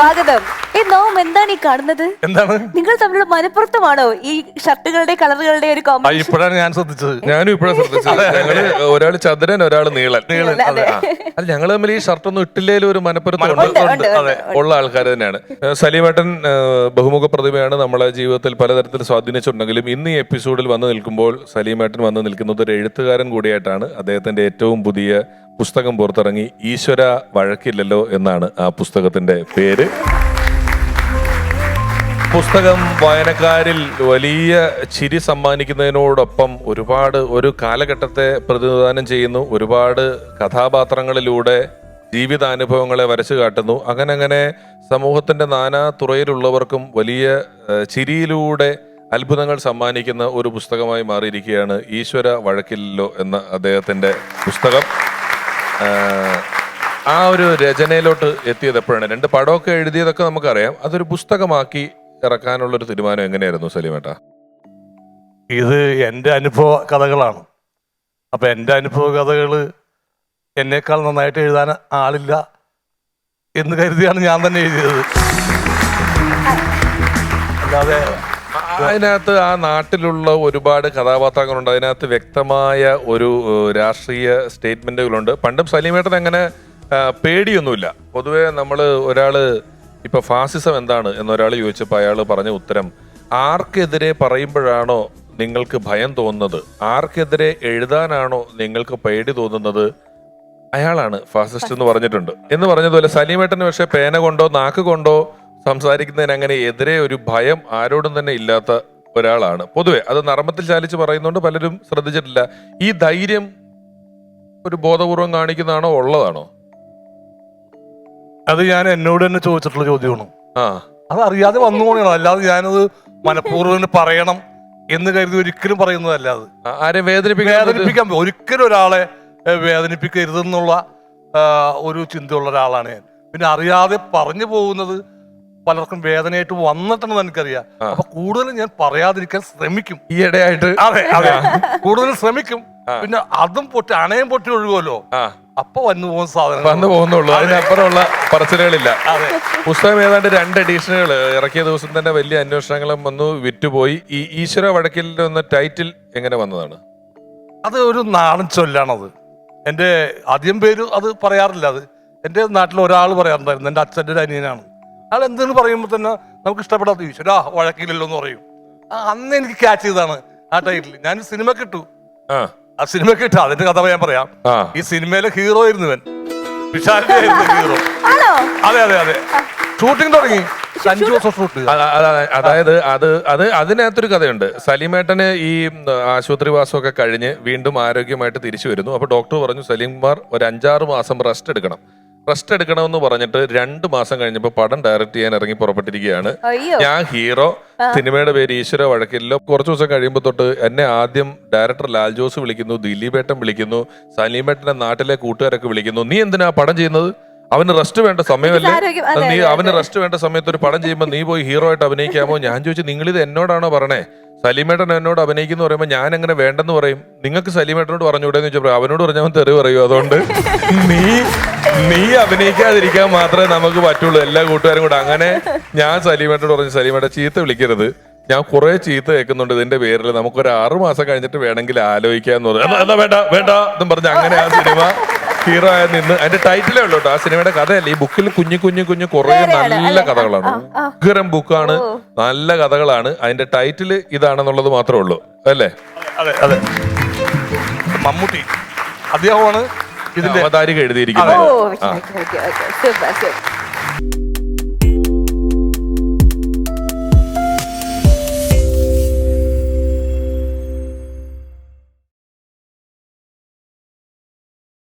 സ്വാഗതം. നോം എന്താണ് ഈ കാണുന്നത്? എന്താണ് നിങ്ങൾ തമ്മിലുള്ള മനപ്പുറത്തമാണോ ഈ ഷർട്ടുകളുടെ കളറുകളുടെ ഒരു കോമ്പിനേഷൻ? ഇപ്പോഴാണ് ഞാൻ ശ്രദ്ധിച്ചത്. ഞാനും ഇപ്പോഴാണ് ശ്രദ്ധിച്ചത്. ഞങ്ങള് ഒരാള് ചതുരൻ, ഒരാള് നീളൻ. അതെ. അല്ല, ഞങ്ങള് തമ്മിൽ ഈ ഷർട്ടൊന്നും ഇട്ടില്ലേലും ഒരു മനപ്പുറത്തുണ്ട് ഉണ്ട്. ഉള്ള ആൾക്കാർ തന്നെയാണ്. സലീമേട്ടൻ ബഹുമുഖ പ്രതിഭയാണ്. നമ്മളെ ജീവിതത്തിൽ പലതരത്തിൽ സ്വാധീനിച്ചിട്ടുണ്ടെങ്കിലും ഇന്ന് ഈ എപ്പിസോഡിൽ വന്ന് നിൽക്കുമ്പോൾ സലീമേട്ടൻ വന്ന് നിൽക്കുന്നത് ഒരു എഴുത്തുകാരൻ കൂടിയായിട്ടാണ്. അദ്ദേഹത്തിന്റെ ഏറ്റവും പുതിയ പുസ്തകം പുറത്തിറങ്ങി. ഈശ്വര വഴക്കില്ലല്ലോ എന്നാണ് ആ പുസ്തകത്തിന്റെ പേര്. പുസ്തകം വായനക്കാരിൽ വലിയ ചിരി സമ്മാനിക്കുന്നതിനോടൊപ്പം ഒരു കാലഘട്ടത്തെ പ്രതിനിധാനം ചെയ്യുന്നു. ഒരുപാട് കഥാപാത്രങ്ങളിലൂടെ ജീവിതാനുഭവങ്ങളെ വരച്ചു കാട്ടുന്നു. അങ്ങനെ സമൂഹത്തിന്റെ നാനാ തുറയിലുള്ളവർക്കും വലിയ ചിരിയിലൂടെ അത്ഭുതങ്ങൾ സമ്മാനിക്കുന്ന ഒരു പുസ്തകമായി മാറിയിരിക്കുകയാണ് ഈശ്വര വഴക്കില്ലല്ലോ എന്ന അദ്ദേഹത്തിന്റെ പുസ്തകം. ആ ഒരു രചനയിലോട്ട് എത്തിയത് എപ്പോഴാണ്? 2 പടമൊക്കെ എഴുതിയതൊക്കെ നമുക്കറിയാം. അതൊരു പുസ്തകമാക്കി ഇറക്കാനുള്ളൊരു തീരുമാനം എങ്ങനെയായിരുന്നു സലീമേട്ടാ? ഇത് എൻ്റെ അനുഭവ കഥകളാണ്. അപ്പൊ എൻ്റെ അനുഭവ കഥകള് എന്നേക്കാൾ നന്നായിട്ട് എഴുതാൻ ആളില്ല എന്ന് കരുതിയാണ് ഞാൻ തന്നെ എഴുതിയത്. അല്ലാതെ അതിനകത്ത് ആ നാട്ടിലുള്ള ഒരുപാട് കഥാപാത്രങ്ങളുണ്ട്. അതിനകത്ത് വ്യക്തമായ ഒരു രാഷ്ട്രീയ സ്റ്റേറ്റ്മെന്റുകളുണ്ട്. പണ്ടും സലീമേട്ടൻ അങ്ങനെ പേടിയൊന്നുമില്ല. പൊതുവെ ഒരാള് ഇപ്പൊ ഫാസിസം എന്താണ് എന്നൊരാൾ ചോദിച്ചപ്പോൾ അയാൾ പറഞ്ഞ ഉത്തരം, ആർക്കെതിരെ പറയുമ്പോഴാണോ നിങ്ങൾക്ക് ഭയം തോന്നുന്നത്, ആർക്കെതിരെ എഴുതാനാണോ നിങ്ങൾക്ക് പേടി തോന്നുന്നത്, അയാളാണ് ഫാസിസ്റ്റ് എന്ന് പറഞ്ഞിട്ടുണ്ട്. എന്ന് പറഞ്ഞതുപോലെ സലീമേട്ടന് പക്ഷെ പേന കൊണ്ടോ നാക്ക് കൊണ്ടോ സംസാരിക്കുന്നതിന് അങ്ങനെ എതിരെ ഒരു ഭയം ആരോടും തന്നെ ഇല്ലാത്ത ഒരാളാണ് പൊതുവെ. അത് നർമ്മത്തിൽ ചാലിച്ച് പറയുന്നതുകൊണ്ട് പലരും ശ്രദ്ധിച്ചിട്ടില്ല. ഈ ധൈര്യം ഒരു ബോധപൂർവം കാണിക്കുന്നതാണോ, ഉള്ളതാണോ? അത് ഞാൻ എന്നോട് തന്നെ ചോദിച്ചിട്ടുള്ള ചോദ്യമാണ്. അത് അറിയാതെ വന്നു പോകണം. അല്ലാതെ ഞാനത് മനഃപൂർവ്വം പറയണം എന്ന് കരുതി ഒരിക്കലും പറയുന്നതല്ല. അത് ആരെ വേദനിപ്പിക്കാൻ ഒരിക്കലും ഒരാളെ വേദനിപ്പിക്കരുതെന്നുള്ള ഒരു ചിന്തയുള്ള ഒരാളാണ് ഞാൻ. പിന്നെ അറിയാതെ പറഞ്ഞു പോകുന്നത് പലർക്കും വേദനയായിട്ട് വന്നിട്ടുണ്ടെന്ന് എനിക്കറിയാം. അപ്പൊ കൂടുതലും ഞാൻ പറയാതിരിക്കാൻ ശ്രമിക്കും. ഈയിടെയായിട്ട് അതെ കൂടുതലും ശ്രമിക്കും. പിന്നെ അതും അണയും പൊട്ടി ഒഴുകുമല്ലോ, അപ്പൊ വന്നു പോകുന്ന സാധനം വന്നു പോകുന്നുള്ളൂ. അതിനപ്പുറമുള്ള പറച്ചിലുകളില്ല. പുസ്തകം ഏതാണ്ട് 2 എഡിഷനുകൾ ഇറക്കിയ ദിവസം തന്നെ വലിയ അന്വേഷണങ്ങളും വന്നു, വിറ്റുപോയി. ഈ ഈശ്വര വഴക്കിൽ എന്ന ടൈറ്റിൽ എങ്ങനെ വന്നതാണ്? അത് ഒരു നാടൻ ചൊല്ലാണത്. എൻ്റെ ആദ്യം പേര് അത് പറയാറില്ല. അത് എൻ്റെ നാട്ടിൽ ഒരാൾ പറയാറുണ്ടായിരുന്നു. എൻ്റെ അച്ഛൻ്റെ ഒരു അനിയനാണ്. അയാൾ എന്തെന്ന് പറയുമ്പോൾ തന്നെ നമുക്ക് ഇഷ്ടപ്പെടാത്ത ഈശ്വര വഴക്കില്ലല്ലോ എന്ന് പറയും. അന്ന് എനിക്ക് ക്യാച്ച് ചെയ്താണ് ആ ടൈറ്റിൽ. ഞാൻ സിനിമ കിട്ടു. ആ സിനിമ കിട്ടു. അതിന്റെ കഥ ഞാൻ പറയാം. ഈ സിനിമയിലെ ഹീറോ ആയിരുന്നു ഇവൻ. വിശാലിന്റെ ഹീറോ. അതെ ഷൂട്ടിംഗ് തുടങ്ങി 5 ദിവസം ഷൂട്ട്. അതായത് അതിനകത്തൊരു കഥയുണ്ട്. സലീമേട്ടന് ഈ ആശുപത്രിവാസമൊക്കെ കഴിഞ്ഞ് വീണ്ടും ആരോഗ്യമായിട്ട് തിരിച്ചു വരുന്നു. അപ്പൊ ഡോക്ടർ പറഞ്ഞു സലീം കുമാർ ഒരു 5-6 മാസം റെസ്റ്റ് എടുക്കണമെന്ന് പറഞ്ഞിട്ട് 2 മാസം കഴിഞ്ഞപ്പോൾ പടം ഡയറക്റ്റ് ചെയ്യാൻ ഇറങ്ങി പുറപ്പെട്ടിരിക്കുകയാണ്. ഞാൻ ഹീറോ. സിനിമയുടെ പേര് ഈശ്വര വഴക്കില്ലല്ലോ. കുറച്ചു ദിവസം കഴിയുമ്പോൾ തൊട്ട് എന്നെ ആദ്യം ഡയറക്ടർ ലാൽ ജോസ് വിളിക്കുന്നു, ദിലീപേട്ടൻ വിളിക്കുന്നു, സലീമേട്ടന്റെ നാട്ടിലെ കൂട്ടുകാരൊക്കെ വിളിക്കുന്നു. നീ എന്തിനാ പടം ചെയ്യുന്നത്? അവന് റെസ്റ്റ് വേണ്ട സമയമല്ലേ? അവന് റെസ്റ്റ് വേണ്ട സമയത്ത് ഒരു പടം ചെയ്യുമ്പോൾ നീ പോയി ഹീറോ ആയിട്ട് അഭിനയിക്കാമോ? ഞാൻ ചോദിച്ചു, നിങ്ങളിത് എന്നോടാണോ പറഞ്ഞേ? സലീമേട്ടൻ എന്നോട് അഭിനയിക്കുന്നു പറയുമ്പോൾ ഞാൻ എങ്ങനെ വേണ്ടെന്ന് പറയും? നിങ്ങൾക്ക് സലീമേട്ടനോട് പറഞ്ഞുകൂടെന്ന് ചോദിച്ചപ്പോൾ അവനോട് പറഞ്ഞവൻ തെറി പറയൂ. അതുകൊണ്ട് നീ അഭിനയിക്കാതിരിക്കാൻ മാത്രമേ നമുക്ക് പറ്റുള്ളൂ, എല്ലാ കൂട്ടുകാരും കൂടെ. അങ്ങനെ ഞാൻ സലീമേട്ടനോട് പറഞ്ഞു, സലീമേട്ടൻ ചീത്ത വിളിക്കരുത്, ഞാൻ കുറെ ചീത്ത കേൾക്കുന്നുണ്ട് ഇതിന്റെ പേരിൽ, നമുക്കൊരു 6 മാസം കഴിഞ്ഞിട്ട് വേണമെങ്കിൽ ആലോചിക്കാന്ന് പറഞ്ഞു. എന്നാ വേണ്ട എന്നും പറഞ്ഞ് അങ്ങനെ ആ സിനിമ ഹീറോ ആയി നിന്ന്. അതിന്റെ ടൈറ്റിലേ ഉള്ളൂ കേട്ടോ, ആ സിനിമയുടെ കഥയല്ല. ഈ ബുക്കിൽ കുഞ്ഞു കുറെ നല്ല കഥകളാണ്. ഉഗ്രം ബുക്കാണ്, നല്ല കഥകളാണ്. അതിന്റെ ടൈറ്റിൽ ഇതാണെന്നുള്ളത് മാത്രമേ ഉള്ളൂ അല്ലേ? അതെ മമ്മൂട്ടി അദ്ദേഹമാണ് ഇതിന്റെ അവതാരിക എഴുതിയിരിക്കുന്നത്.